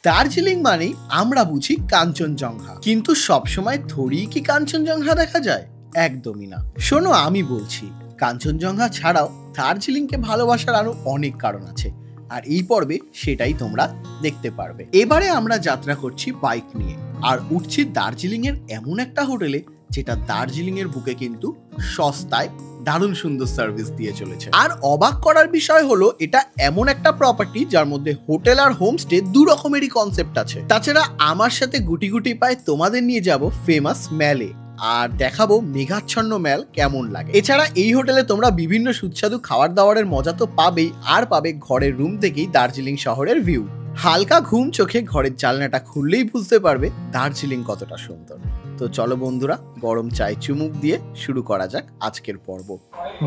দার্জিলিং মানেই আমরা বুঝি কাঞ্চনজঙ্ঘা, কিন্তু সবসময় থোড়ি কি কাঞ্চনজঙ্ঘা দেখা যায়? একদমই না। শোনো, আমি বলছি, কাঞ্চনজঙ্ঘা ছাড়াও দার্জিলিংকে ভালোবাসার আরো অনেক কারণ আছে, আর এই পর্বে সেটাই তোমরা দেখতে পারবে। এবারে আমরা যাত্রা করছি বাইক নিয়ে, আর উঠছি দার্জিলিং এর এমন একটা হোটেলে যেটা দার্জিলিং এর বুকে কিন্তু সস্তায় দারুণ সুন্দর সার্ভিস দিয়ে চলেছে। আর অবাক করার বিষয় হলো, এটা এমন একটা প্রপার্টি যার মধ্যে হোটেল আর হোমস্টে দু রকমেরই কনসেপ্ট আছে। তাছাড়া আমার সাথে গুটি গুটি পায়ে তোমাদের নিয়ে যাব ফেমাস ম্যালে, আর দেখাবো মেঘাচ্ছন্ন ম্যাল কেমন লাগে। এছাড়া এই হোটেলে তোমরা বিভিন্ন সুস্বাদু খাবার দাবারের মজা তো পাবেই, আর পাবে ঘরের রুম থেকেই দার্জিলিং শহরের ভিউ। হালকা ঘুম চোখে ঘরের জানলাটা খুললেই বুঝতে পারবে দার্জিলিং কতটা সুন্দর। তো চলো বন্ধুরা, গরম চায় চুমুক দিয়ে শুরু করা যাক আজকের পর্ব।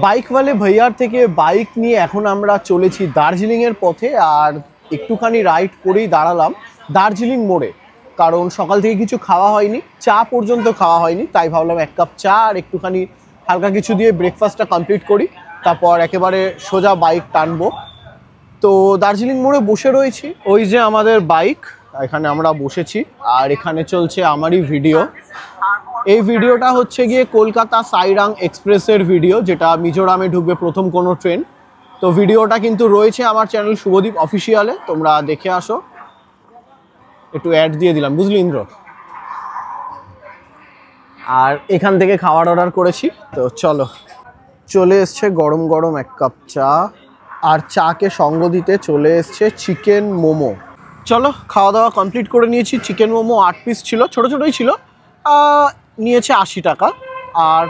বাইকওয়ালে ভাইয়ার থেকে বাইক নিয়ে এখন আমরা চলেছি দার্জিলিং এর পথে, আর একটুখানি রাইড করেই দাঁড়ালাম দার্জিলিং মোড়ে, কারণ সকাল থেকে কিছু খাওয়া হয়নি, চা পর্যন্ত খাওয়া হয়নি, তাই ভাবলাম এক কাপ চা আর একটুখানি হালকা কিছু দিয়ে ব্রেকফাস্টটা কমপ্লিট করি, তারপর একেবারে সোজা বাইক টানবো। তো দার্জিলিং মোড়ে বসে রয়েছি, ওই যে আমাদের বাইক, এখানে আমরা বসেছি, আর এখানে চলছে আমারই ভিডিও। এই ভিডিওটা হচ্ছে গিয়ে কলকাতা সাইরাং এক্সপ্রেসের ভিডিও, যেটা মিজোরামে ঢুকবে প্রথম কোনো ট্রেন। তো ভিডিওটা কিন্তু রয়েছে আমার চ্যানেল শুভদীপ অফিসিয়ালে, তোমরা দেখে আসো। একটু অ্যাড দিয়ে দিলাম, বুঝলি ইন্দ্র। আর এখান থেকে খাবার অর্ডার করেছি, তো চলো। চলে এসছে গরম গরম এক কাপ চা, আর চাকে সঙ্গ দিতে চলে এসছে চিকেন মোমো। চলো, খাওয়া দাওয়া কমপ্লিট করে নিয়েছি। চিকেন মোমো 8 পিস ছিল, ছোটো ছোটোই ছিল, নিয়েছে 80 টাকা, আর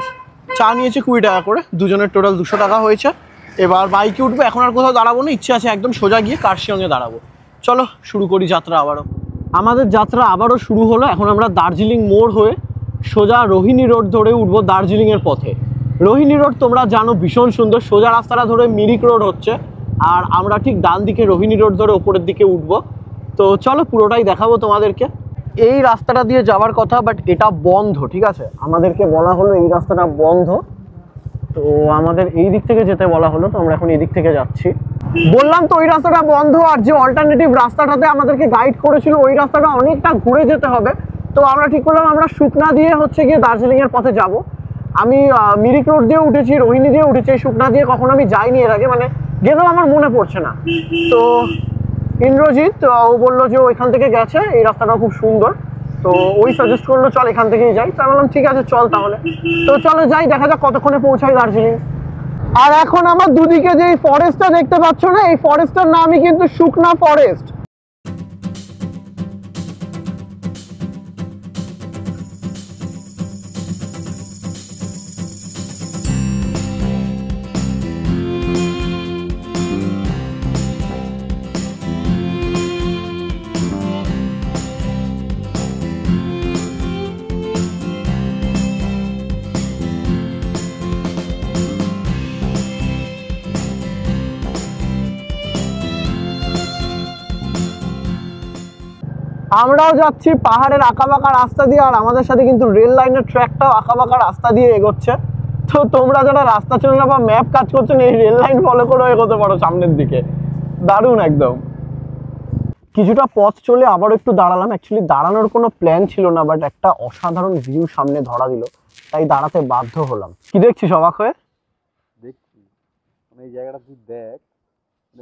চা নিয়েছে 20 টাকা করে, দুজনের টোটাল 200 টাকা হয়েছে। এবার বাইকে উঠবো, এখন আর কোথাও দাঁড়াবো না, ইচ্ছে আছে একদম সোজা গিয়ে কার্শিয়ংয়ে দাঁড়াবো। চলো শুরু করি যাত্রা আবারও। আমাদের যাত্রা আবারও শুরু হলো। এখন আমরা দার্জিলিং মোড় হয়ে সোজা রোহিণী রোড ধরে উঠবো দার্জিলিংয়ের পথে। রোহিণী রোড তোমরা জানো ভীষণ সুন্দর, সোজা রাস্তাটা ধরে মিরিক রোড হচ্ছে, আর আমরা ঠিক ডান দিকে রোহিণী রোড ধরে ওপরের দিকে উঠবো। তো চলো পুরোটাই দেখাবো তোমাদেরকে। এই রাস্তাটা দিয়ে যাওয়ার কথা, বাট এটা বন্ধ, ঠিক আছে, আমাদেরকে বলা হলো এই রাস্তাটা বন্ধ, তো আমাদের এই দিক থেকে যেতে বলা হলো, তো আমরা এখন এই দিক থেকে যাচ্ছি। বললাম তো ওই রাস্তাটা বন্ধ, আর যে অল্টারনেটিভ রাস্তাটাতে আমাদেরকে গাইড করেছিল ওই রাস্তাটা অনেকটা ঘুরে যেতে হবে। তো আমরা ঠিক করলাম আমরা শুকনা দিয়ে হচ্ছে গিয়ে দার্জিলিংয়ের পথে যাব। আমি মিরিক রোড দিয়ে উঠেছি, রোহিণী দিয়ে উঠেছি, এই শুকনা দিয়ে কখনো আমি যাইনি এর আগে, মানে গেলেও আমার মনে পড়ছে না। তো ইন্দ্রজিৎ ও বললো যে ওইখান থেকে গেছে, এই রাস্তাটা খুব সুন্দর, তো ওই সাজেস্ট করলো চল এখান থেকেই যাই। তো আমি বললাম ঠিক আছে চল তাহলে। তো চলো যাই, দেখা যাক কতক্ষণে পৌঁছাই দার্জিলিং। আর এখন আমার দুদিকে যে এই ফরেস্টটা দেখতে পাচ্ছ না, এই ফরেস্টটার নামই কিন্তু শুকনা ফরেস্ট। আমরাও যাচ্ছি পাহাড়ের আঁকাবাঁকা রাস্তা দিয়ে, আর আমাদের সাথে কিন্তু রেল লাইনের ট্র্যাকটাও আঁকাবাঁকা রাস্তা দিয়ে এগোচ্ছে। তো তোমরা যারা রাস্তা চেনো না বা ম্যাপ কাজ করছো না, এই রেল লাইন ফলো করে এগোতে পারো সামনের দিকে, দারুণ একদম। কিছুটা পথ চলে আবার একটু দাঁড়ালাম, অ্যাকচুয়ালি দাঁড়ানোর কোনো প্ল্যান ছিল না, বাট একটা অসাধারণ ভিউ সামনে ধরা দিল, তাই দাঁড়াতে বাধ্য হলাম। কি দেখছিস অবাক হয়ে? দেখছি এই জায়গাটা তুই দেখ,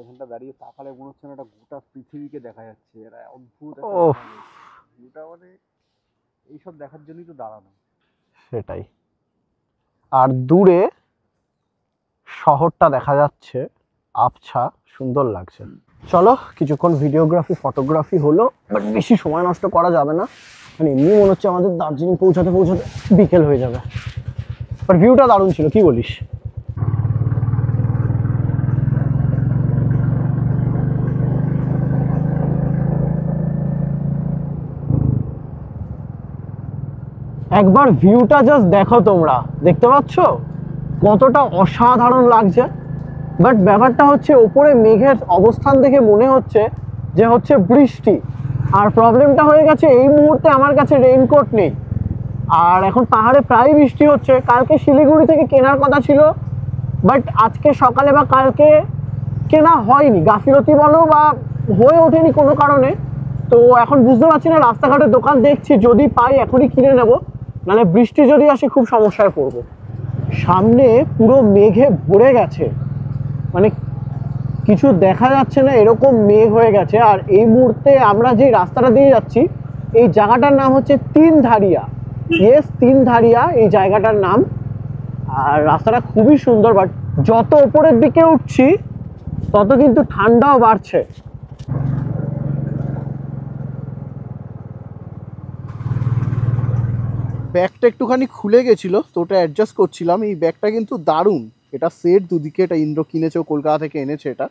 এখানটা দাঁড়িয়ে তাকালে মনে হচ্ছে না একটা গোটা পৃথিবীকে দেখা যাচ্ছে। এরা অদ্ভুত একটা, মানে এইসব দেখার জন্যই তো দাঁড়ানো। সেটাই। আর দূরে শহরটা দেখা যাচ্ছে, আবছা, সুন্দর লাগছে। চলো কিছুক্ষণ ভিডিওগ্রাফি ফটোগ্রাফি হলো, বাট বেশি সময় নষ্ট করা যাবে না, মানে এমনি মনে হচ্ছে আমাদের দার্জিলিং পৌঁছাতে পৌঁছাতে বিকেল হয়ে যাবে। বাট ভিউটা দারুণ ছিল, কি বলিস? একবার ভিউটা জাস্ট দেখো, তোমরা দেখতে পাচ্ছ কতটা অসাধারণ লাগছে। বাট ব্যাপারটা হচ্ছে ওপরে মেঘের অবস্থান দেখে মনে হচ্ছে যে হচ্ছে বৃষ্টি, আর প্রবলেমটা হয়ে গেছে এই মুহূর্তে আমার কাছে রেইনকোট নেই, আর এখন পাহাড়ে প্রায় বৃষ্টি হচ্ছে। কালকে শিলিগুড়ি থেকে কেনার কথা ছিল, বাট আজকে সকালে বা কালকে কেনা হয়নি, গাফিলতি বলো বা হয়ে ওঠেনি কোনো কারণে। তো এখন বুঝতে পারছি না, রাস্তাঘাটে দোকান দেখছি, যদি পাই এখনই কিনে নেব, নাহলে বৃষ্টি যদি আসে খুব সমস্যায় পড়বো। সামনে পুরো মেঘে ভরে গেছে, মানে কিছু দেখা যাচ্ছে না, এরকম মেঘ হয়ে গেছে। আর এই মুহূর্তে আমরা যে রাস্তাটা দিয়ে যাচ্ছি, এই জায়গাটার নাম হচ্ছে তিনধারিয়া। ইয়েস, তিনধারিয়া এই জায়গাটার নাম। আর রাস্তাটা খুবই সুন্দর, বাট যত উপরের দিকে উঠছি তত কিন্তু ঠান্ডাও বাড়ছে। ব্যাগটা একটুখানি খুলে গেছিল, তো ওটা অ্যাডজাস্ট করছিলাম। এই ব্যাগটা কিন্তু দারুণ, এটা সেট দুদিকে, এটা ইন্দ্র কিনেছে, কলকাতা থেকে এনেছে এটা।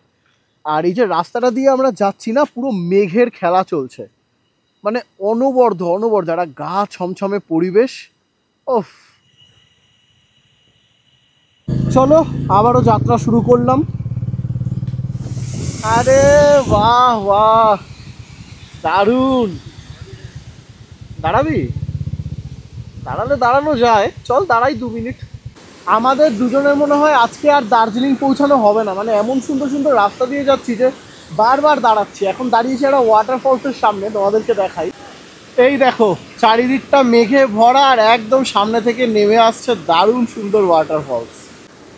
আর এই যে রাস্তাটা দিয়ে আমরা যাচ্ছি না, পুরো মেঘের খেলা চলছে, মানে অনবরত একটা গা ছমছমে পরিবেশ। ওফ, চলো আবারও যাত্রা শুরু করলাম। আরে বাহ বাহ, দারুণ। দাঁড়াবি? দাঁড়ালে দাঁড়ানো যায়, চল দাঁড়াই 2 মিনিট। আমাদের দুজনের মনে হয় আজকে আর দার্জিলিং পৌঁছানো হবে না, মানে এমন সুন্দর সুন্দর রাস্তা দিয়ে যাচ্ছি যে বারবার দাঁড়াচ্ছি। এখন দাঁড়িয়েছি একটা ওয়াটারফলসের সামনে, তোমাদেরকে দেখাই। এই দেখো, চারিদিকটা মেঘে ভরা, আর একদম সামনে থেকে নেমে আসছে দারুণ সুন্দর ওয়াটারফলস।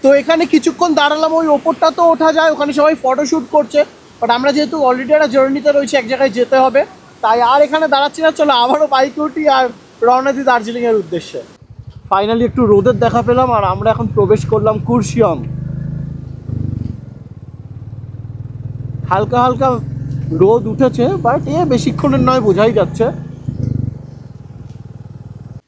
তো এখানে কিছুক্ষণ দাঁড়ালাম, ওই ওপরটা তো ওঠা যায়, ওখানে সবাই ফটোশ্যুট করছে, বাট আমরা যেহেতু অলরেডি একটা জার্নিতে রয়েছি, এক জায়গায় যেতে হবে, তাই আর এখানে দাঁড়াচ্ছি না। চলো আবারও বাইকে উঠি আর রওনা দিই দার্জিলিংয়ের উদ্দেশ্যে। ফাইনালি একটু রোদের দেখা পেলাম, আর আমরা এখন প্রবেশ করলাম কুর্শিয়ং। হালকা হালকা রোদ উঠেছে, বাট বেশিক্ষণের নয়, বোঝাই যাচ্ছে।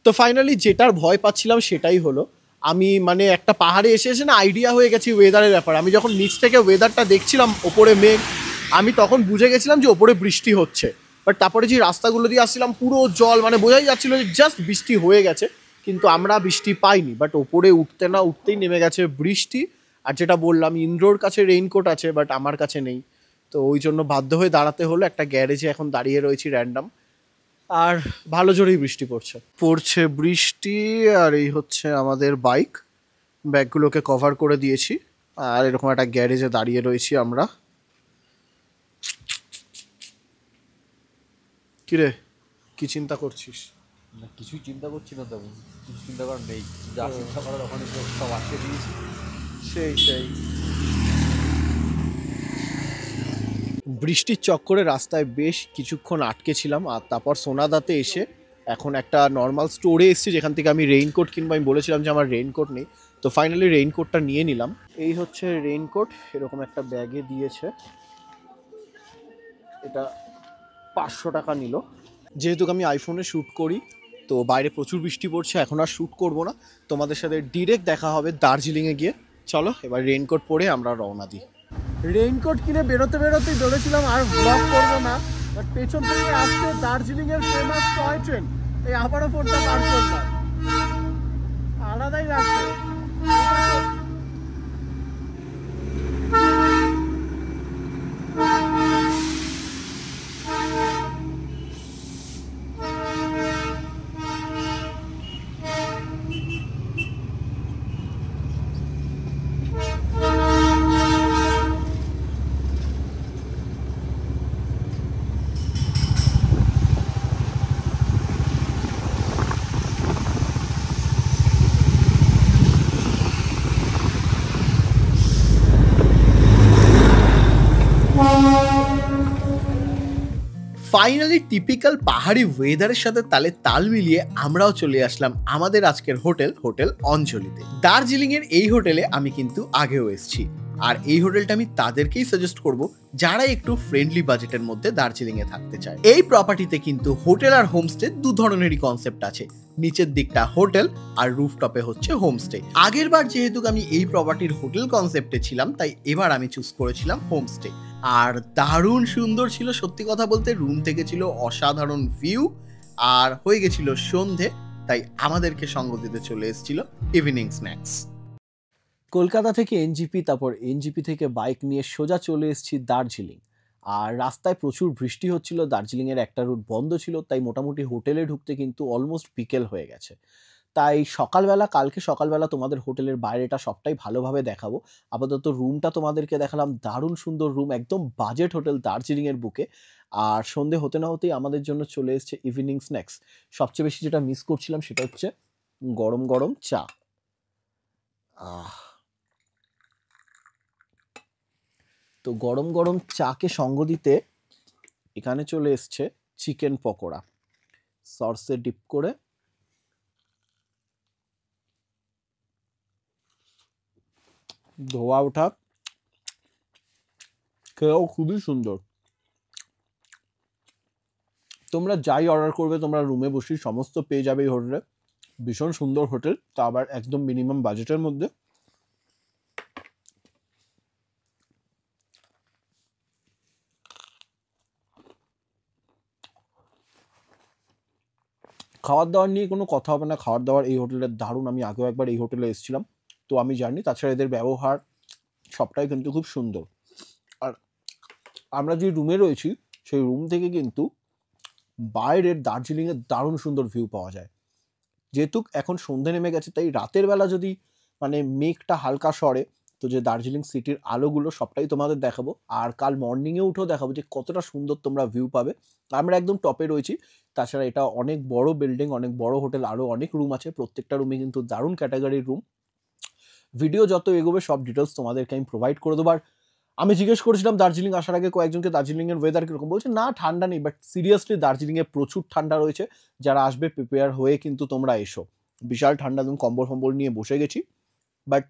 তো ফাইনালি যেটার ভয় পাচ্ছিলাম সেটাই হলো। আমি মানে একটা পাহাড়ে এসে এসে না আইডিয়া হয়ে গেছি ওয়েদারের ব্যাপারে। আমি যখন নিচ থেকে ওয়েদারটা দেখছিলাম, ওপরে মেঘ, আমি তখন বুঝে গেছিলাম যে ওপরে বৃষ্টি হচ্ছে। বাট তারপরে যে রাস্তাগুলো দিয়ে আসছিলাম পুরো জল, মানে বোঝাই যাচ্ছিলো যে জাস্ট বৃষ্টি হয়ে গেছে, কিন্তু আমরা বৃষ্টি পাইনি। বাট ওপরে উঠতে না উঠতেই নেমে গেছে বৃষ্টি। আর যেটা বললাম, ইন্দ্রর কাছে রেইনকোট আছে, বাট আমার কাছে নেই, তো ওই জন্য বাধ্য হয়ে দাঁড়াতে হলো। একটা গ্যারেজে এখন দাঁড়িয়ে রয়েছি র্যান্ডাম, আর ভালো জোরেই বৃষ্টি পড়ছে বৃষ্টি। আর এই হচ্ছে আমাদের বাইক, ব্যাগগুলোকে কভার করে দিয়েছি, আর এরকম একটা গ্যারেজে দাঁড়িয়ে রয়েছি আমরা। কিরে, কি চিন্তা করছিস? না, কিছুই চিন্তা করছি না তেমন, কিছু চিন্তা করার নেই, যা চিন্তা করার ওখানে সব আটকে দিয়েছি। সেই বৃষ্টির চক্করে রাস্তায় বেশ কিছুক্ষণ আটকে ছিলাম, আর তারপর সোনাদাতে এসে এখন একটা নর্মাল স্টোরে এসেছি, যেখান থেকে আমি রেইনকোট কিনবো। আমি বলেছিলাম যে আমার রেইনকোট নেই, তো ফাইনালি রেইনকোটটা নিয়ে নিলাম। এই হচ্ছে রেইনকোট, এরকম একটা ব্যাগে দিয়েছে, এটা 500 টাকা নিল। যেহেতু আমি আইফোনে শ্যুট করি, তো বাইরে প্রচুর বৃষ্টি পড়ছে, এখন আর শ্যুট করবো না, তোমাদের সাথে ডিরেক্ট দেখা হবে দার্জিলিংয়ে গিয়ে। চলো এবার রেইনকোট পরে আমরা রওনা দিই। রেইনকোট কিনে বেরোতেই বলেছিলাম আর ব্লগ করবো না, বাট পেছন থেকে আসছে দার্জিলিংয়ের ফেমাস টয় ট্রেন, এই আবারও ফোনটা বার করলাম, আলাদাই লাগছে। ফাইনালি টিপিক্যাল পাহাড়ি ওয়েদারের সাথে তাল মিলিয়ে আমরাও চলে আসলাম আমাদের আজকের হোটেল অঞ্জলিতে। দার্জিলিং এর এই হোটেলে আমি কিন্তু আগেও এসেছি, আর এই হোটেলটা আমি তাদেরকেই সাজেস্ট করব যারা একটু ফ্রেন্ডলি বাজেটের মধ্যে দার্জিলিং এ থাকতে চায়। এই প্রপার্টিতে কিন্তু হোটেল আর হোমস্টে দু ধরনেরই কনসেপ্ট আছে, নিচের দিকটা হোটেল আর রুফটপে হচ্ছে হোমস্টে। আগের বার যেহেতু আমি এই প্রপার্টির হোটেল কনসেপ্টে ছিলাম, তাই এবার আমি চুজ করেছিলাম হোমস্টে। আর দারুণ সুন্দর ছিল, সত্যি কথা বলতে। রুম থেকে ছিল অসাধারণ ভিউ, আর হয়ে গেছিল সন্ধে, তাই আমাদেরকে সঙ্গ দিতে চলে এসেছিল ইভিনিং স্ন্যাক্স। কলকাতা থেকে এনজিপি, তারপর এনজিপি থেকে বাইক নিয়ে সোজা চলে এসেছি দার্জিলিং। আর রাস্তায় প্রচুর বৃষ্টি হচ্ছিল, দার্জিলিংয়ের একটা রুট বন্ধ ছিল, তাই মোটামুটি হোটেলে ঢুকতে কিন্তু অলমোস্ট বিকেল হয়ে গেছে। তাই সকালবেলা, কালকে সকালবেলা তোমাদের হোটেলের বাইরেটা সবটাই ভালোভাবে দেখাবো। আপাতত রুমটা তোমাদেরকে দেখালাম, দারুণ সুন্দর রুম, একদম বাজেট হোটেল দার্জিলিংয়ের বুকে। আর সন্ধে হতে না হতেই আমাদের জন্য চলে এসছে ইভিনিং স্ন্যাক্স। সবচেয়ে বেশি যেটা মিস করছিলাম সেটা হচ্ছে গরম গরম চা। তো গরম গরম চাকে সঙ্গ দিতে এখানে চলে এসছে চিকেন পকোড়া, সসে ডিপ করে। ধোয়া ওঠা, খেয়েও খুবই সুন্দর। তোমরা যাই অর্ডার করবে তোমরা রুমে বসেই সমস্ত পেয়ে যাবে এই হোটেলে। ভীষণ সুন্দর হোটেল, তা আবার একদম মিনিমাম বাজেটের মধ্যে। খাওয়ার দাওয়ার নিয়ে কোনো কথা হবে না, খাওয়ার দাওয়ার এই হোটেলের দারুণ। আমি আগেও একবার এই হোটেলে এসেছিলাম, তো আমি জানি। তাছাড়া এদের ব্যবহার সবটাই কিন্তু খুব সুন্দর। আর আমরা যে রুমে রয়েছি সেই রুম থেকে কিন্তু বাইরের দার্জিলিংয়ের দারুণ সুন্দর ভিউ পাওয়া যায়। যেহেতু এখন সন্ধে নেমে গেছে, তাই রাতের বেলা যদি মানে মেঘটা হালকা সরে, তো যে দার্জিলিং সিটির আলোগুলো সবটাই তোমাদের দেখাবো। আর কাল মর্নিংয়ে উঠেও দেখাবো যে কতটা সুন্দর তোমরা ভিউ পাবে। আমরা একদম টপে রয়েছি। তাছাড়া এটা অনেক বড় বিল্ডিং, অনেক বড় হোটেল, আরও অনেক রুম আছে। প্রত্যেকটা রুমে কিন্তু দারুণ ক্যাটাগরির রুম। ভিডিও যত এগোবে সব ডিটেলস তোমাদেরকে আমি প্রোভাইড করে দেবো। আর আমি জিজ্ঞেস করেছিলাম দার্জিলিং আসার আগে কয়েকজনকে, দার্জিলিংয়ের ওয়েদার কীরকম, বলছে না ঠান্ডা নেই, বাট সিরিয়াসলি দার্জিলিংয়ে প্রচুর ঠান্ডা রয়েছে। যারা আসবে প্রিপেয়ার হয়ে কিন্তু তোমরা এসো। বিশাল ঠান্ডা, একদম কম্বল ফম্বল নিয়ে বসে গেছি। বাট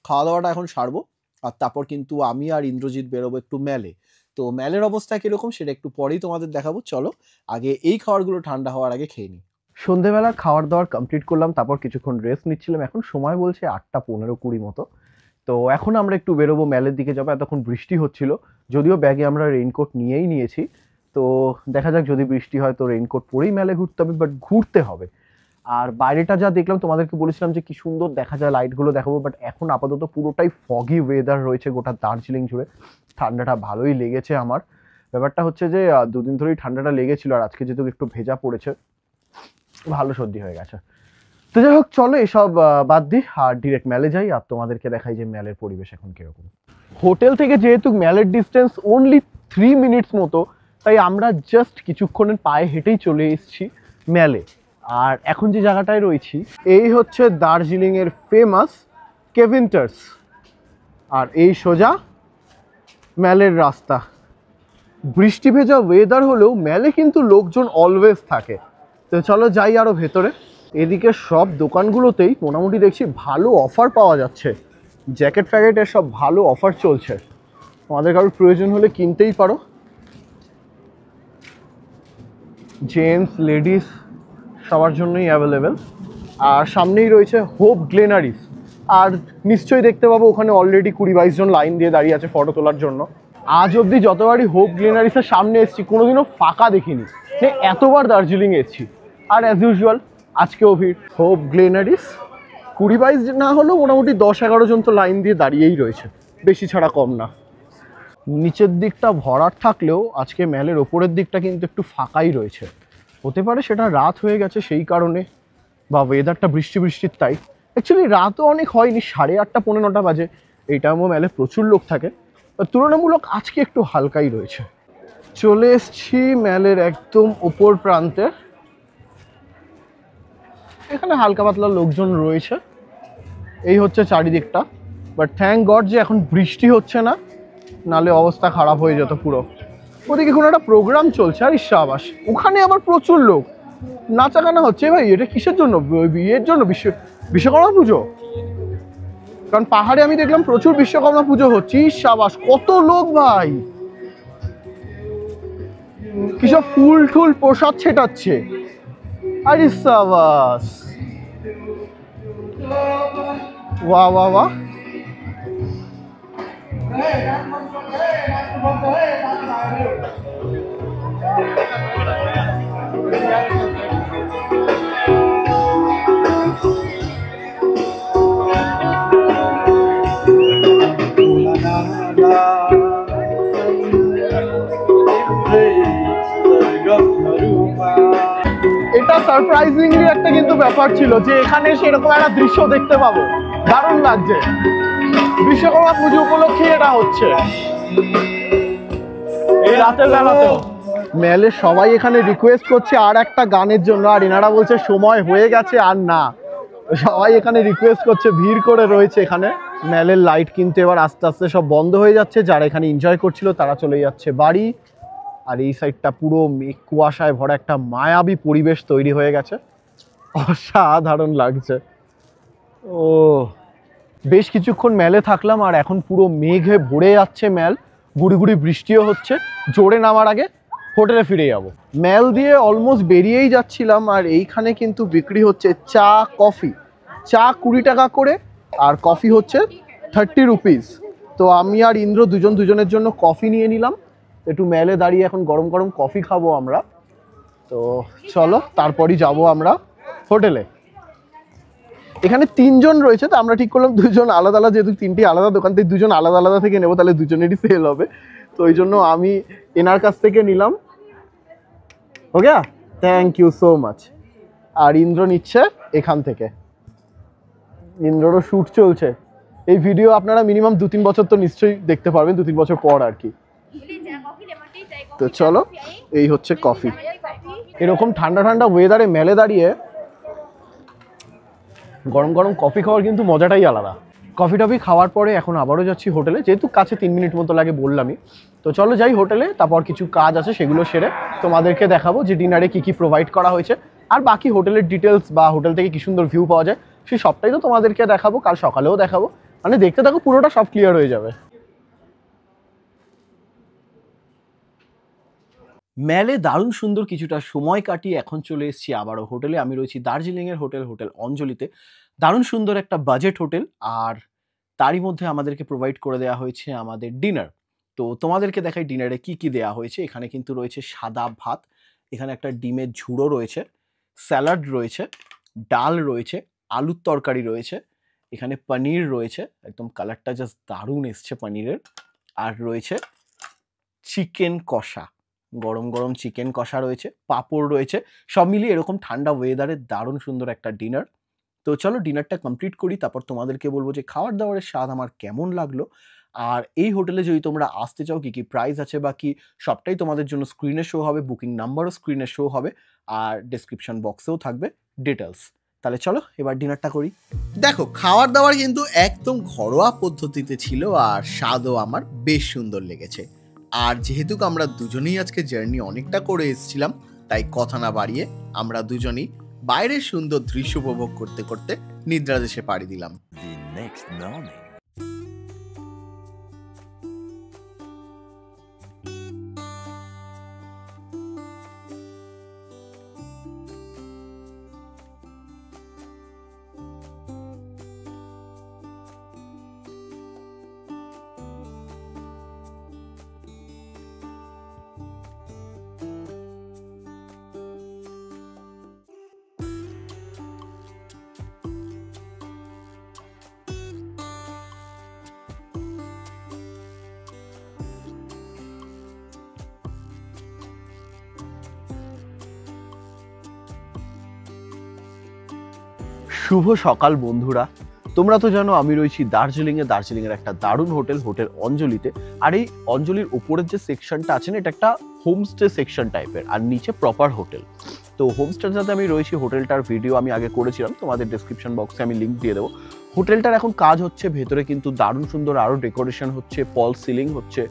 খাওয়া দাওয়াটা এখন সারবো, আর তারপর কিন্তু আমি আর ইন্দ্রজিৎ বেরোবো একটু ম্যালে। তো ম্যালের অবস্থা কীরকম সেটা একটু পরেই তোমাদের দেখাবো। চলো আগে এই খাবারগুলো ঠান্ডা হওয়ার আগে খেয়ে নিই। সন্ধেবেলার খাওয়ার দাওয়ার কমপ্লিট করলাম, তারপর কিছুক্ষণ রেস্ট নিচ্ছিলাম। এখন সময় বলছে 8:15-20 মতো। তো এখন আমরা একটু বেরোবো, ম্যালের দিকে যাবো। এতক্ষণ বৃষ্টি হচ্ছিল, যদিও ব্যাগে আমরা রেইনকোট নিয়েই নিয়েছি। তো দেখা যাক, যদি বৃষ্টি হয় তো রেইনকোট পরেই ম্যালে ঘুরতে হবে, বাট ঘুরতে হবে। আর বাইরেটা যা দেখলাম, তোমাদেরকে বলেছিলাম যে কি সুন্দর দেখা যায়, লাইটগুলো দেখাবো। বাট এখন আপাতত পুরোটাই ফগি ওয়েদার রয়েছে গোটা দার্জিলিং জুড়ে। ঠান্ডাটা ভালোই লেগেছে আমার। ব্যাপারটা হচ্ছে যে 2 দিন ধরেই ঠান্ডাটা লেগেছিল, আর আজকে যেহেতু একটু ভেজা পড়েছে, ভালো সর্দি হয়ে গেছে। তো যাই হোক, চলো এসব বাদ দিই আর ডিরেক্ট ম্যালে যাই, আর তোমাদেরকে দেখাই যে ম্যালের পরিবেশ এখন কিরকম। হোটেল থেকে যেহেতু ম্যালের ডিস্টেন্স অনলি 3 মিনিটস মতো, তাই আমরা জাস্ট কিছুক্ষণের পায়ে হেঁটেই চলে এসেছি ম্যালে। আর এখন যে জায়গাটায় রয়েছি এই হচ্ছে দার্জিলিংয়ের ফেমাস কেভিন্টার্স, আর এই সোজা ম্যালের রাস্তা। বৃষ্টি ভেজা ওয়েদার হলেও ম্যালে কিন্তু লোকজন অলওয়েজ থাকে। তো চলো যাই আরও ভেতরে। এদিকে সব দোকানগুলোতেই মোটামুটি দেখছি ভালো অফার পাওয়া যাচ্ছে। জ্যাকেট ফ্যাকেটের সব ভালো অফার চলছে, তোমাদের কারোর প্রয়োজন হলে কিনতেই পারো। জেন্টস লেডিস সবার জন্যই অ্যাভেলেবেল। আর সামনেই রয়েছে হোপ গ্লেনারিস, আর নিশ্চয়ই দেখতে পাবো ওখানে অলরেডি 20-22 জন লাইন দিয়ে দাঁড়িয়ে আছে ফটো তোলার জন্য। আজ অবধি যতবারই হোপ গ্লেনারিসের সামনে এসেছি কোনোদিনও ফাঁকা দেখিনি, এতবার দার্জিলিংয়ে এসেছি। আর অ্যাজ ইউজুয়াল আজকেও ভিড়। হোপ গ্লেনারিস 20-22 না হলেও মোটামুটি 10-11 জন তো লাইন দিয়ে দাঁড়িয়েই রয়েছে, বেশি ছাড়া কম না। নিচের দিকটা ভরাট থাকলেও আজকে ম্যালের ওপরের দিকটা কিন্তু একটু ফাঁকাই রয়েছে। হতে পারে সেটা রাত হয়ে গেছে সেই কারণে, বা ওয়েদারটা বৃষ্টি বৃষ্টির তাই। অ্যাকচুয়ালি রাতও অনেক হয়নি, 8:30-9:30 বাজে। এই টাইমও ম্যালে প্রচুর লোক থাকে, তুলনামূলক আজকে একটু হালকাই রয়েছে। চলে এসছি ম্যালের একদম ওপর প্রান্তে। এখানে হালকা পাতলা লোকজন রয়েছে, এই হচ্ছে চারিদিকটা। বাট থ্যাংক গড যে এখন বৃষ্টি হচ্ছে না, নালে অবস্থা খারাপ হয়ে যেত পুরো। ওদিকে কোনো একটা প্রোগ্রাম চলছে, আর ইসাবাস ওখানে আবার প্রচুর লোক নাচাগানা হচ্ছে। ভাই এটা কিসের জন্য? বিয়ের জন্য? বিশ্বকর্মা পুজো? কারণ পাহাড়ে আমি দেখলাম প্রচুর বিশ্বকর্মা পুজো হচ্ছে। ইসাবাস কত লোক ভাই, কিসব ফুল টুল প্রসাদ ছেটাচ্ছে। আর ইসাবাস, বাহ বাহ বাহ। এটা সারপ্রাইজিংলি একটা কিন্তু ব্যাপার ছিল যে এখানে সেরকম একটা দৃশ্য দেখতে পাবো, দারুণ লাগছে। বিশ্বকর্মা পুজো উপলক্ষে এটা হচ্ছে এই রাতের বেলাতেও। মেলে সবাই এখানে রিকোয়েস্ট করছে আর একটা গানের জন্য, আর এনারা বলছে সময় হয়ে গেছে আর না। সবাই এখানে রিকোয়েস্ট করছে, ভিড় করে রয়েছে এখানে। মেলের লাইট কিন্তু এবার আস্তে আস্তে সব বন্ধ হয়ে যাচ্ছে, যারা এখানে এনজয় করছিল তারা চলে যাচ্ছে বাড়ি। আর এই সাইডটা পুরো মেঘ কুয়াশায় ভরা একটা মায়াবী পরিবেশ তৈরি হয়ে গেছে, অসাধারণ লাগছে। ও বেশ কিছুক্ষণ মেলে থাকলাম আর এখন পুরো মেঘে ভরে যাচ্ছে মেল, গুড়ি গুড়ি বৃষ্টিও হচ্ছে। জোরে নামার আগে হোটেলে ফিরে যাব। মেল দিয়ে অলমোস্ট বেরিয়েই যাচ্ছিলাম আর এইখানে কিন্তু বিক্রি হচ্ছে চা কফি। চা 20 টাকা করে আর কফি হচ্ছে 30 রুপিস। তো আমি আর ইন্দ্র দুজনের জন্য কফি নিয়ে নিলাম। একটু মেলে দাঁড়িয়ে এখন গরম গরম কফি খাবো আমরা। তো চলো তারপরই যাব আমরা হোটেলে। এখানে 3 জন রয়েছে, তো আমরা ঠিক করলাম 2 জন আলাদা আলাদা, যেহেতু 3টি আলাদা দোকান থেকে 2 জন আলাদা আলাদা থেকে নেবো, তাহলে দুজনেরই সেল হবে। তো ওই জন্য আমি এনার কাছ থেকে নিলাম। ওকে, থ্যাংক ইউ সো মাচ। আর ইন্দ্র নিচ্ছে এখান থেকে। ইন্দ্ররও শ্যুট চলছে। এই ভিডিও আপনারা মিনিমাম 2-3 বছর তো নিশ্চয়ই দেখতে পারবেন, 2-3 বছর পর আর কি। তো চলো, এই হচ্ছে কফি। এরকম ঠান্ডা ঠান্ডা ওয়েদারে মেলে দাঁড়িয়ে গরম গরম কফি খাওয়ার কিন্তু মজাটাই আলাদা। কফি টফি খাওয়ার পরে এখন আবারও যাচ্ছি হোটেলে, যেহেতু কাছে 3 মিনিট মতো লাগে বললামই। তো চলো যাই হোটেলে, তারপর কিছু কাজ আছে সেগুলো সেরে তোমাদেরকে দেখাবো যে ডিনারে কি কি প্রোভাইড করা হয়েছে, আর বাকি হোটেলের ডিটেলস বা হোটেল থেকে কি সুন্দর ভিউ পাওয়া যায় সেই সবটাই তো তোমাদেরকে দেখাবো, কাল সকালেও দেখাবো। মানে দেখতে থাকো, পুরোটা সব ক্লিয়ার হয়ে যাবে। মেলে দারুণ সুন্দর কিছুটা সময় কাটিয়ে এখন চলে এসেছি আবারও হোটেলে। আমি রয়েছি দার্জিলিংয়ের হোটেল অঞ্জলিতে। দারুণ সুন্দর একটা বাজেট হোটেল, আর তারই মধ্যে আমাদেরকে প্রোভাইড করে দেওয়া হয়েছে আমাদের ডিনার। তো তোমাদেরকে দেখাই ডিনারে কি কি দেওয়া হয়েছে। এখানে কিন্তু রয়েছে সাদা ভাত, এখানে একটা ডিমের ঝুড়ো রয়েছে, স্যালাড রয়েছে, ডাল রয়েছে, আলুর তরকারি রয়েছে, এখানে পনির রয়েছে, একদম কালারটা জাস্ট দারুণ এসছে পনিরের। আর রয়েছে চিকেন কষা, গরম গরম চিকেন কষা রয়েছে, পাঁপড় রয়েছে। সব মিলিয়ে এরকম ঠান্ডা ওয়েদারে দারুণ সুন্দর একটা ডিনার। তো চলো ডিনারটা কমপ্লিট করি, তারপর তোমাদেরকে বলবো যে খাবার দাবারের স্বাদ আমার কেমন লাগলো। আর এই হোটেলে যদি তোমরা আসতে চাও কি কি প্রাইস আছে বা কি, সবটাই তোমাদের জন্য স্ক্রিনে শো হবে, বুকিং নাম্বারও স্ক্রিনে শো হবে, আর ডেসক্রিপশন বক্সেও থাকবে ডিটেলস। তাহলে চলো এবার ডিনারটা করি। দেখো, খাবার দাবার কিন্তু একদম ঘরোয়া পদ্ধতিতে ছিল আর স্বাদও আমার বেশ সুন্দর লেগেছে। আর যেহেতু আমরা দুজনেই আজকে জার্নি অনেকটা করে এসেছিলাম, তাই কথা না বাড়িয়ে আমরা দুজনেই বাইরের সুন্দর দৃশ্য উপভোগ করতে করতে নিদ্রা দেশে পাড়ি দিলাম। শুভ সকাল বন্ধুরা। তোমরা তো জানো আমি রয়েছি দার্জিলিংয়ের একটা দারুণ হোটেল অঞ্জলিতে। আর এই অঞ্জলির উপরের যে সেকশনটা আছে না, এটা একটা হোমস্টে সেকশন টাইপের, আর নিচে প্রপার হোটেল। তো হোমস্টের সাথে আমি রয়েছি, হোটেলটার ভিডিও আমি আগে করেছিলাম, তোমাদের ডেসক্রিপশন বক্সে আমি লিঙ্ক দিয়ে দেবো। হোটেলটার এখন কাজ হচ্ছে, ভেতরে কিন্তু দারুণ সুন্দর আরও ডেকোরেশন হচ্ছে, ফল সিলিং হচ্ছে।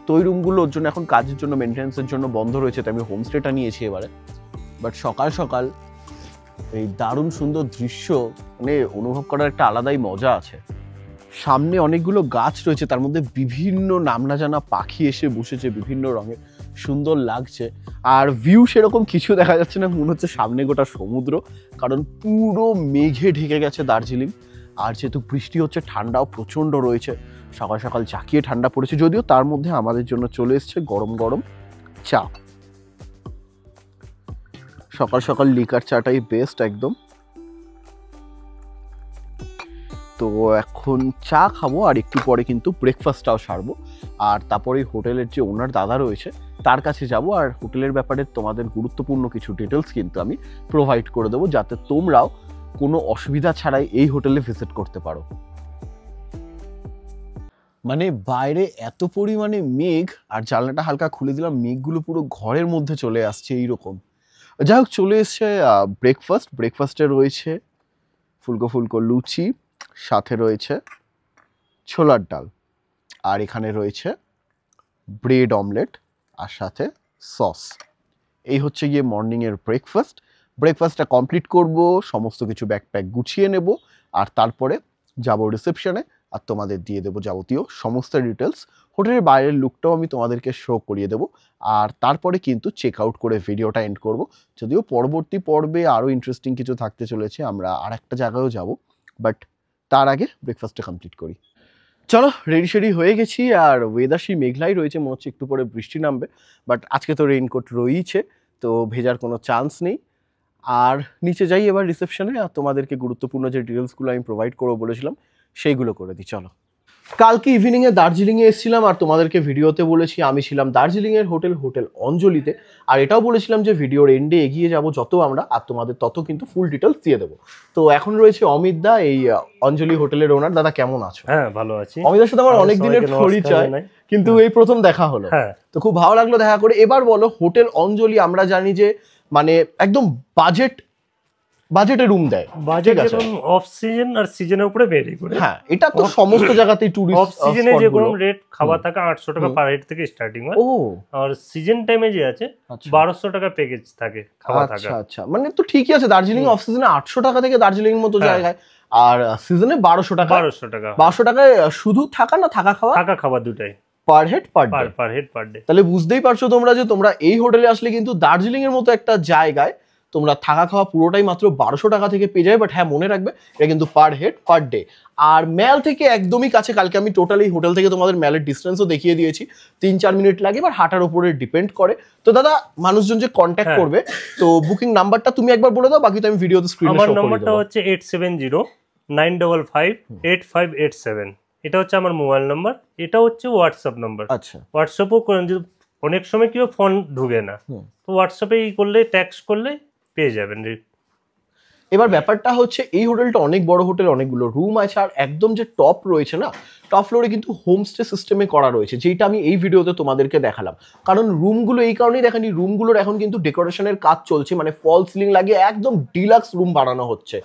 তো ওই রুমগুলোর জন্য এখন কাজের জন্য, মেনটেন্যান্সের জন্য বন্ধ রয়েছে, তাই আমি হোমস্টেটা নিয়েছি এবারে। বাট সকাল সকাল এই দারুণ সুন্দর দৃশ্য মানে অনুভব করার একটা আলাদাই মজা আছে। সামনে অনেকগুলো গাছ রয়েছে, তার মধ্যে বিভিন্ন নাম না জানা পাখি এসে বসেছে বিভিন্ন রঙের, সুন্দর লাগছে। আর ভিউ সেরকম কিছু দেখা যাচ্ছে না, মনে হচ্ছে সামনে গোটা সমুদ্র, কারণ পুরো মেঘে ঢেকে গেছে দার্জিলিং। আর যেহেতু বৃষ্টি হচ্ছে, ঠান্ডাও প্রচণ্ড রয়েছে, সকাল সকাল জাকিয়ে ঠান্ডা পড়েছে, যদিও তার মধ্যে আমাদের জন্য চলে এসছে গরম গরম চা। সকাল সকাল লিকার চাটাই বেস্ট একদম। তো এখন চা খাবো আর একটু পরে কিন্তু ব্রেকফাস্টটাও সারবো। আর তারপরে হোটেলের যে ওনার দাদা রয়েছে তার কাছে যাব, আর হোটেলের ব্যাপারে তোমাদের গুরুত্বপূর্ণ কিছু ডিটেলস কিন্তু আমি প্রোভাইড করে দেবো, যাতে তোমরাও কোনো অসুবিধা ছাড়াই এই হোটেলে ভিজিট করতে পারো। মানে বাইরে এত পরিমাণে মেঘ, আর জানলাটা হালকা খুলে দিলাম, মেঘগুলো পুরো ঘরের মধ্যে চলে আসছে এইরকম। যাই হোক, চলে এসছে ব্রেকফাস্টে রয়েছে ফুলকো ফুলকো লুচি, সাথে রয়েছে ছোলার ডাল, আর এখানে রয়েছে ব্রেড অমলেট আর সাথে সস। এই হচ্ছে গিয়ে মর্নিংয়ের ব্রেকফাস্টটা কমপ্লিট করব, সমস্ত কিছু ব্যাকপ্যাক গুছিয়ে নেব, আর তারপরে যাব রিসেপশনে আর তোমাদের দিয়ে দেবো যাবতীয় সমস্ত ডিটেলস। হোটেলের বাইরের লুকটাও আমি তোমাদেরকে শো করিয়ে দেবো, আর তারপরে কিন্তু চেক আউট করে ভিডিওটা এন্ড করব। যদিও পরবর্তী পর্বে আরও ইন্টারেস্টিং কিছু থাকতে চলেছে, আমরা আর একটা জায়গায়ও যাব, বাট তার আগে ব্রেকফাস্টটা কমপ্লিট করি। চলো, রেডি হয়ে গেছি, আর ওয়েদার সেই মেঘলাই রয়েছে, মনে হচ্ছে একটু পরে বৃষ্টি নামবে, বাট আজকে তো রেইনকোট রয়েছে, তো ভেজার কোনো চান্স নেই। আর নিচে যাই এবার রিসেপশনে, আর তোমাদেরকে গুরুত্বপূর্ণ যে ডিটেলসগুলো আমি প্রোভাইড করবো বলেছিলাম সেইগুলো করে দিই। চলো, কালকে ইভিনিংয়ে দার্জিলিংয়ে এসেছিলাম, আর তোমাদেরকে ভিডিওতে বলেছি আমি ছিলাম দার্জিলিংয়ের হোটেল অঞ্জলিতে, আর এটাও বলেছিলাম যে ভিডিওর এন্ডে এগিয়ে যাব যত আমরা, আর তোমাদের তত কিন্তু ফুল ডিটেলস দিয়ে দেবো। তো এখন রয়েছে অমিত দা, এই অঞ্জলি হোটেলের ওনার। দাদা কেমন আছো? হ্যাঁ, ভালো আছি। অমিতার সাথে আমার অনেক দিনের পরিচয়, কিন্তু এই প্রথম দেখা হলো, তো খুব ভালো লাগলো দেখা করে। এবার বলো, হোটেল অঞ্জলি আমরা জানি যে মানে একদম বাজেটে রুম দেয়, বাজেট যেরকম অফ সিজন আর সিজনের উপরে ভেরি করে। হ্যাঁ, এটা তো সমস্ত জায়গাতেই টুরিস্ট অফ সিজনে যেরকম রেট খাওয়া থাকে 800 টাকা পার হেড থেকে স্টার্টিং হয়। ও, আর সিজন টাইমে যে আছে 1200 টাকা প্যাকেজ থাকে খাওয়া থাকে। আচ্ছা, মানে তো ঠিকই আছে। দার্জিলিং অফ সিজনে 800 টাকা থেকে দার্জিলিং এর মতো জায়গায়, আর সিজনে 1200 টাকা 1200 টাকায় শুধু থাকা না থাকা খাওয়া দুটাই পার হেড পার ডে। তাহলে বুঝতেই পারছো তোমরা যে তোমরা এই হোটেলে আসলে কিন্তু দার্জিলিং এর মতো একটা জায়গায় তোমরা থাকা খাওয়া পুরোটাই মাত্র 1200 টাকা থেকে পেয়ে যাবে। বাট হ্যাঁ, মনে রাখবে এটা কিন্তু পার হেড পার ডে। আর ম্যাল থেকে একদমই কাছে। কালকে আমি টোটালি হোটেল থেকে তোমাদের ম্যালের ডিস্টেন্সও দেখিয়ে দিয়েছি, 3-4 মিনিট লাগে, এবার হাঁটার উপরে ডিপেন্ড করে। তো দাদা, মানুষজন যে কন্ট্যাক্ট করবে, তো বুকিং নাম্বারটা তুমি একবার বলে দাও, বাকি তো আমি ভিডিওতে স্ক্রিনে শো করে দেব। আমার নাম্বারটা হচ্ছে 8709558587। এটা হচ্ছে আমার মোবাইল নাম্বার, এটা হচ্ছে হোয়াটসঅ্যাপ নাম্বার। আচ্ছা, হোয়াটসঅ্যাপও অনেক সময় কেউ ফোন ঢুকে না, তো হোয়াটসঅ্যাপে করলে টেক্সট করলে পেয়ে যাবেন। এবার ব্যাপারটা হচ্ছে এই হোটেলটা অনেক বড় হোটেল, অনেকগুলো রুম আছে, আর একদম যে টপ রয়েছে না, টপ ফ্লোরে কিন্তু হোমস্টে সিস্টেমে করা রয়েছে, যেটা আমি এই ভিডিওতে তোমাদেরকে দেখালাম। কারণ রুমগুলো এই কারণেই দেখানি, রুমগুলোর এখন কিন্তু ডেকোরেশনের কাজ চলছে, মানে ফল সিলিং লাগিয়ে একদম ডিলাক্স রুম বানানো হচ্ছে।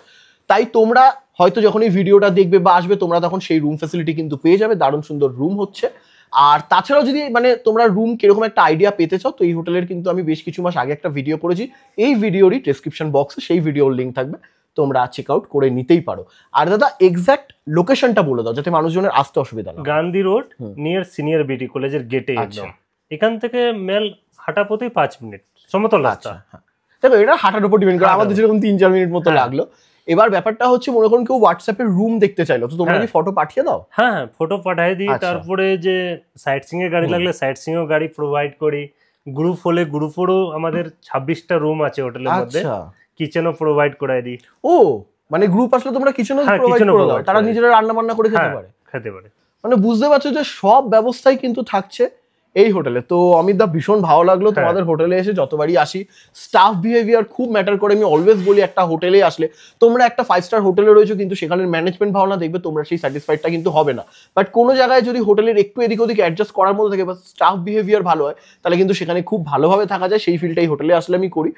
তাই তোমরা হয়তো যখন এই ভিডিওটা দেখবে বা আসবে, তোমরা তখন সেই রুম ফ্যাসিলিটি কিন্তু পেয়ে যাবে। দারুণ সুন্দর রুম হচ্ছে। আর তাছাড়াও যদি মানে তোমরা রুম কিরকম একটা আইডিয়া পেতে চাও, তো এই হোটেলের কিন্তু আমি বেশ কিছু মাস আগে একটা ভিডিও করেছি, এই ভিডিওরই ডেসক্রিপশন বক্সে সেই ভিডিওর লিঙ্ক থাকবে, তোমরা চেক আউট করে নিতেই পারো। আর দাদা, এক্স্যাক্ট লোকেশনটা বলে দাও যাতে মানুষজনের আসতে অসুবিধা না। গান্ধী রোড নিয়ার সিনিয়র বিটি কলেজের গেটে একদম। এখান থেকে মেল হাঁটা পথেই 5 মিনিট, সমতল রাস্তা। দেখো, এটা হাঁটার উপর ডিপেন্ড করে, আমাদের যেরকম 3-4 মিনিট মতো লাগলো। এবার ব্যাপারটা হচ্ছে, মনে করুন কেউ হোয়াটসঅ্যাপে রুম দেখতে চাইলো, তো তোমরা কি ফটো পাঠিয়ে দাও? হ্যাঁ, ফটো পাঠিয়ে দিই। তারপরে যে সাইট সিং এর গাড়ি লাগলে সাইট সিং এর গাড়ি প্রোভাইড করি। গ্রুপ হলে গ্রুপেরও আমাদের 26টা রুম আছে হোটেলের মধ্যে, কিচেনও প্রোভাইড করাই দিই। ও, মানে গ্রুপ আসলে তোমরা কিচেনও প্রোভাইড করে দাও, তারা নিজেরা রান্না বান্না করে খেতে পারে। মানে বুঝতে পারছো যে সব ব্যবস্থাই কিন্তু থাকছে এই হোটেলে। তো অমিত দা, ভীষণ ভালো লাগলো তোমাদের হোটেলে এসে। যতবারই আসি স্টাফ বিহেভিয়ার খুব ম্যাটার করে। আমি অলওয়েজ বলি, একটা হোটেলে আসলে তোমরা একটা 5 স্টার হোটেলে রয়েছো, কিন্তু সেখানের ম্যানেজমেন্ট ভালো না, দেখবে তোমরা সেই স্যাটিসফাইডটা কিন্তু হবে না। বাট কোনো জায়গায় যদি হোটেলের একটু এদিক ওদিক অ্যাডজাস্ট করার মতো থাকে বা স্টাফ বিহেভিয়ার ভালো হয়, তাহলে কিন্তু সেখানে খুব ভালোভাবে থাকা যায়। সেই ফিলটাই হোটেলে আসলে আমি করি।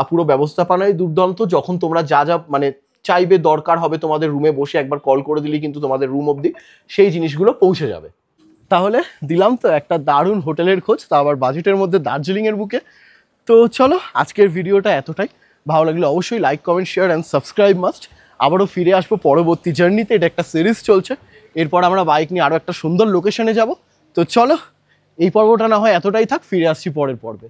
পুরো ব্যবস্থাপনায় দুর্দান্ত। যখন তোমরা যা মানে চাইবে, দরকার হবে, তোমাদের রুমে বসে একবার কল করে দিলেই কিন্তু তোমাদের রুম অবধি সেই জিনিসগুলো পৌঁছে যাবে। তাহলে দিলাম তো একটা দারুণ হোটেলের খোঁজ, তা আবার বাজেটের মধ্যে দার্জিলিংয়ের বুকে। তো চলো, আজকের ভিডিওটা এতটাই। ভালো লাগলে অবশ্যই like, comment, share and subscribe must. আবারও ফিরে আসবো পরবর্তী জার্নিতে। এটা একটা সিরিজ চলছে, এরপর আমরা বাইক নিয়ে আরও একটা সুন্দর লোকেশনে যাব। তো চলো, এই পর্বটা না হয় এতটাই থাক, ফিরে আসছি পরের পর্বে।